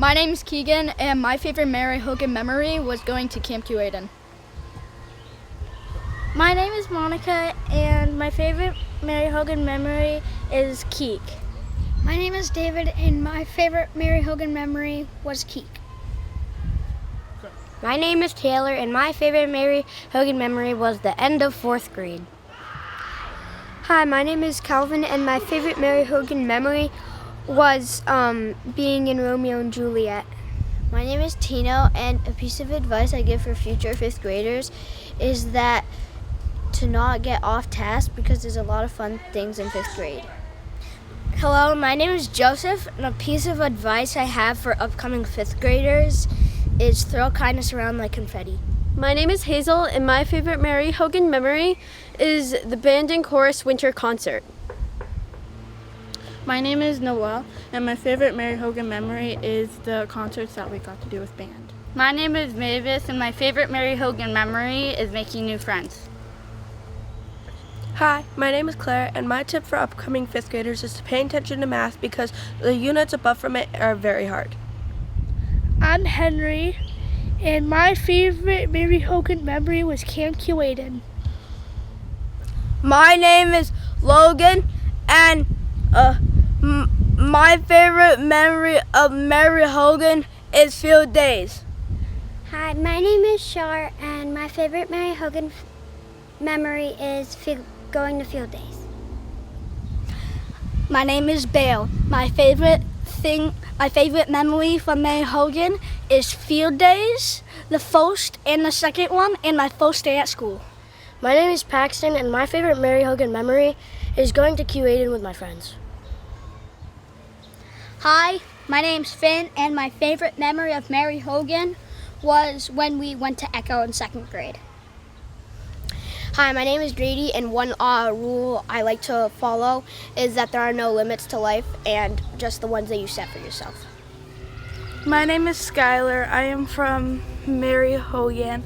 My name is Keegan, and my favorite Mary Hogan memory was going to Camp Q-Aden. My name is Monica, and my favorite Mary Hogan memory is Keek. My name is David, and my favorite Mary Hogan memory was Keek. My name is Taylor, and my favorite Mary Hogan memory was the end of 4th grade. Hi, my name is Calvin, and my favorite Mary Hogan memory was being in Romeo and Juliet. My name is Tino, and a piece of advice I give for future 5th graders is that to not get off task because there's a lot of fun things in 5th grade. Hello, my name is Joseph, and a piece of advice I have for upcoming 5th graders is throw kindness around like confetti. My name is Hazel, and my favorite Mary Hogan memory is the band and chorus winter concert. My name is Noelle, and my favorite Mary Hogan memory is the concerts that we got to do with band. My name is Mavis, and my favorite Mary Hogan memory is making new friends. Hi, my name is Claire, and my tip for upcoming 5th graders is to pay attention to math because the units above from it are very hard. I'm Henry, and my favorite Mary Hogan memory was Camp Q-Aden. My name is Logan, and my favorite memory of Mary Hogan is field days. Hi, my name is Shar, and my favorite Mary Hogan memory is going to field days. My name is Bale. My favorite memory from Mary Hogan is field days, the first and the second one, and my first day at school. My name is Paxton, and my favorite Mary Hogan memory is going to Q-Aden with my friends. Hi, my name's Finn, and my favorite memory of Mary Hogan was when we went to Echo in 2nd grade. Hi, my name is Grady, and one rule I like to follow is that there are no limits to life and just the ones that you set for yourself. My name is Skylar. I am from Mary Hogan,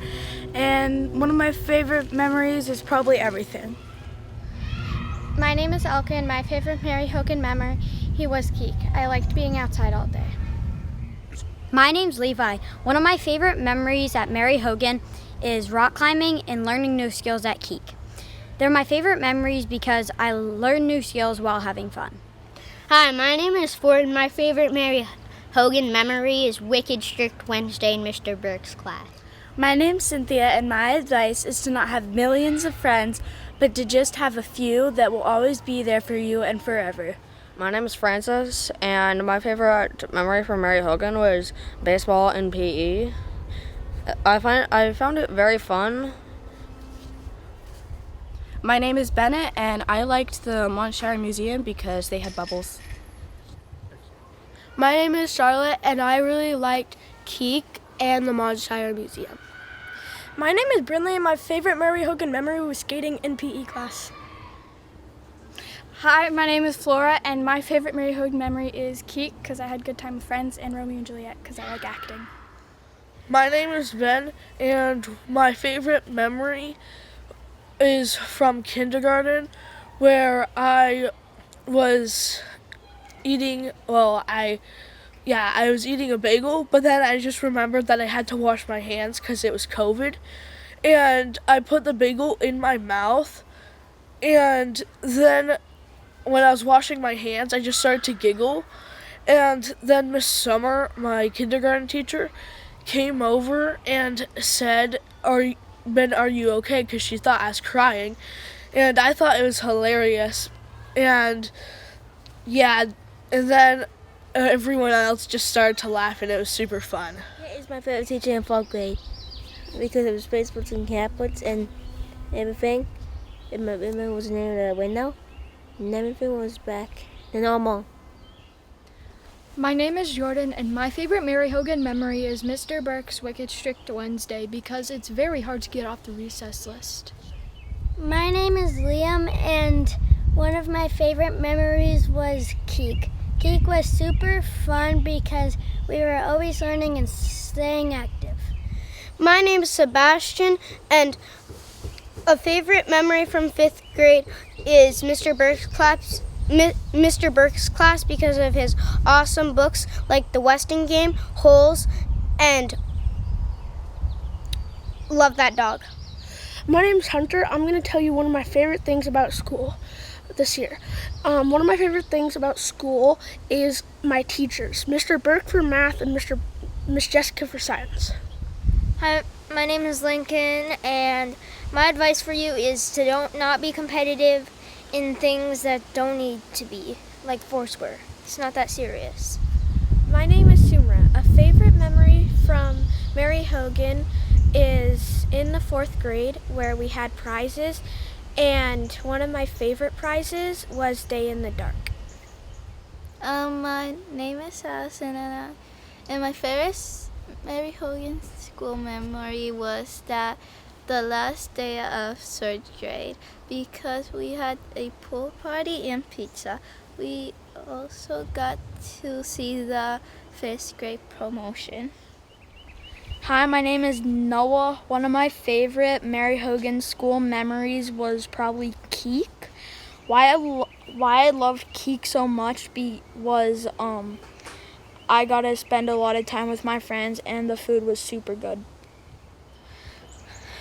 and one of my favorite memories is probably everything. My name is Elka, and my favorite Mary Hogan memory was Keek. I liked being outside all day. My name's Levi. One of my favorite memories at Mary Hogan is rock climbing and learning new skills at Keek. They're my favorite memories because I learn new skills while having fun. Hi, my name is Ford, and my favorite Mary Hogan memory is Wicked Strict Wednesday in Mr. Burke's class. My name's Cynthia, and my advice is to not have millions of friends, but to just have a few that will always be there for you and forever. My name is Francis, and my favorite memory from Mary Hogan was baseball and PE. I found it very fun. My name is Bennett, and I liked the Montshire Museum because they had bubbles. My name is Charlotte, and I really liked Keek and the Montshire Museum. My name is Brinley, and my favorite Mary Hogan memory was skating in PE class. Hi, my name is Flora, and my favorite Mary Hogan memory is Keek because I had a good time with friends, and Romeo and Juliet because I like acting. My name is Ben, and my favorite memory is from kindergarten, where I was eating, I was eating a bagel, but then I just remembered that I had to wash my hands because it was COVID, and I put the bagel in my mouth, and then when I was washing my hands, I just started to giggle, and then Miss Summer, my kindergarten teacher, came over and said, Ben, are you okay? Because she thought I was crying, and I thought it was hilarious, and then everyone else just started to laugh, and it was super fun. It is my favorite teacher in 4th grade because it was space books and cat books and everything. And my room was near the window, and everything was back to normal. My name is Jordan, and my favorite Mary Hogan memory is Mr. Burke's Wicked Strict Wednesday because it's very hard to get off the recess list. My name is Liam, and one of my favorite memories was Keek. Keek was super fun because we were always learning and staying active. My name is Sebastian, and a favorite memory from 5th grade is Mr. Burke's Mr. Burke's class because of his awesome books like The Westing Game, Holes, and Love That Dog. My name's Hunter. I'm going to tell you one of my favorite things about school this year. One of my favorite things about school is my teachers, Mr. Burke for math and Miss Jessica for science. Hi, my name is Lincoln, and my advice for you is to not be competitive in things that don't need to be, like Foursquare. It's not that serious. My name is Sumra. A favorite memory from Mary Hogan is in the 4th grade where we had prizes, and one of my favorite prizes was Day in the Dark. My name is Allison, and my favorite Mary Hogan school memory was that the last day of 3rd grade, because we had a pool party and pizza. We also got to see the 5th grade promotion. Hi, my name is Noah. One of my favorite Mary Hogan school memories was probably Keek. Why I loved Keek so much was I got to spend a lot of time with my friends and the food was super good.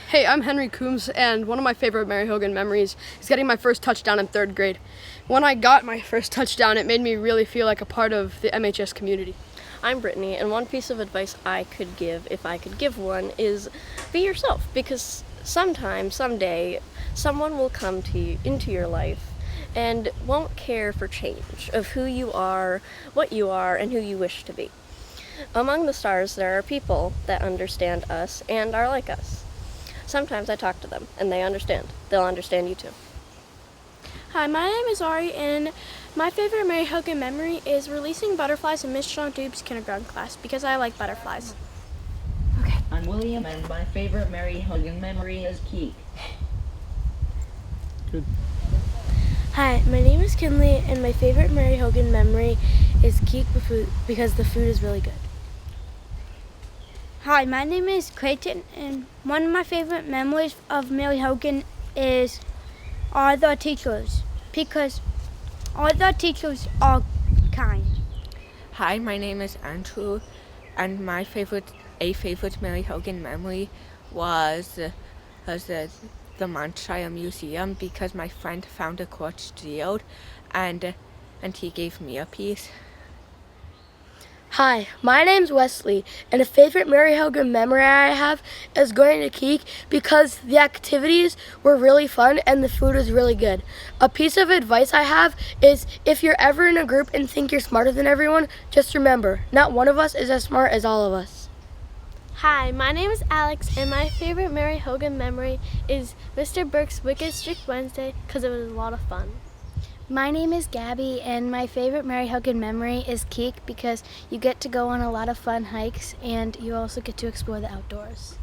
Hey, I'm Henry Coombs, and one of my favorite Mary Hogan memories is getting my first touchdown in 3rd grade. When I got my first touchdown, it made me really feel like a part of the MHS community. I'm Brittany, and one piece of advice I could give, if I could give one, is be yourself, because someday, someone will come into your life and won't care for change of who you are, what you are, and who you wish to be. Among the stars, there are people that understand us and are like us. Sometimes I talk to them, and they understand. They'll understand you too. Hi, my name is Ari, and my favorite Mary Hogan memory is releasing butterflies in Miss John Dube's kindergarten class because I like butterflies. I'm William, and my favorite Mary Hogan memory is Keek. Good. Hi, my name is Kinley, and my favorite Mary Hogan memory is Keek because the food is really good. Hi, my name is Clayton, and one of my favorite memories of Mary Hogan is all the teachers, because all the teachers are kind. Hi, my name is Andrew, and my favorite Mary Hogan memory was the Montshire Museum because my friend found a quartz geode, and he gave me a piece. Hi, my name's Wesley, and a favorite Mary Hogan memory I have is going to Keek because the activities were really fun and the food was really good. A piece of advice I have is if you're ever in a group and think you're smarter than everyone, just remember, not one of us is as smart as all of us. Hi, my name is Alex, and my favorite Mary Hogan memory is Mr. Burke's Wicked Strict Wednesday because it was a lot of fun. My name is Gabby, and my favorite Mary Hogan memory is Keek because you get to go on a lot of fun hikes and you also get to explore the outdoors.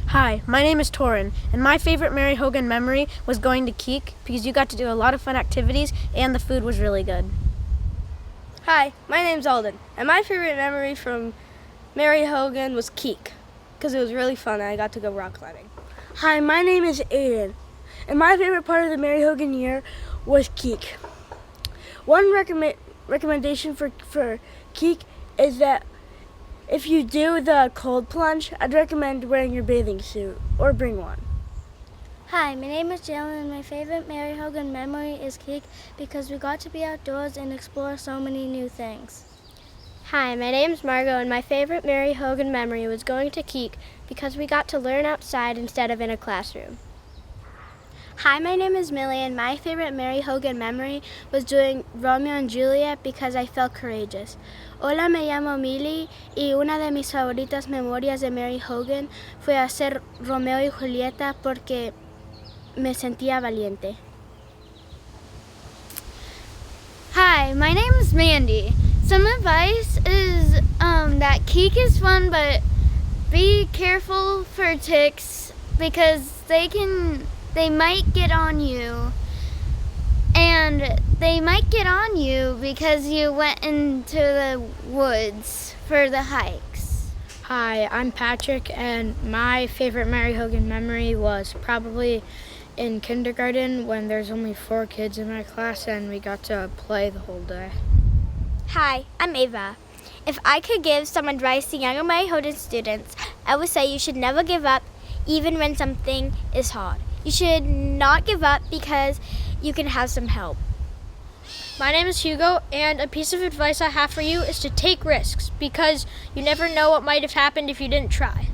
Hi, my name is Torin, and my favorite Mary Hogan memory was going to Keek because you got to do a lot of fun activities and the food was really good. Hi, my name's Alden, and my favorite memory from Mary Hogan was Keek because it was really fun and I got to go rock climbing. Hi, my name is Aiden, and my favorite part of the Mary Hogan year was Keek. One recommendation for Keek is that if you do the cold plunge, I'd recommend wearing your bathing suit or bring one. Hi, my name is Jalen, and my favorite Mary Hogan memory is Keek because we got to be outdoors and explore so many new things. Hi, my name's Margot, and my favorite Mary Hogan memory was going to Keek because we got to learn outside instead of in a classroom. Hi, my name is Millie, and my favorite Mary Hogan memory was doing Romeo and Juliet because I felt courageous. Hola, me llamo Millie, y una de mis favoritas memorias de Mary Hogan fue hacer Romeo y Julieta porque me sentía valiente. Hi, my name is Mandy. Some advice is that Keek is fun, but be careful for ticks because they might get on you, and they might get on you because you went into the woods for the hikes. Hi, I'm Patrick, and my favorite Mary Hogan memory was probably in kindergarten when there's only 4 kids in my class and we got to play the whole day. Hi, I'm Ava. If I could give some advice to younger Mary Hogan students, I would say you should never give up even when something is hard. You should not give up because you can have some help. My name is Hugo, and a piece of advice I have for you is to take risks because you never know what might have happened if you didn't try.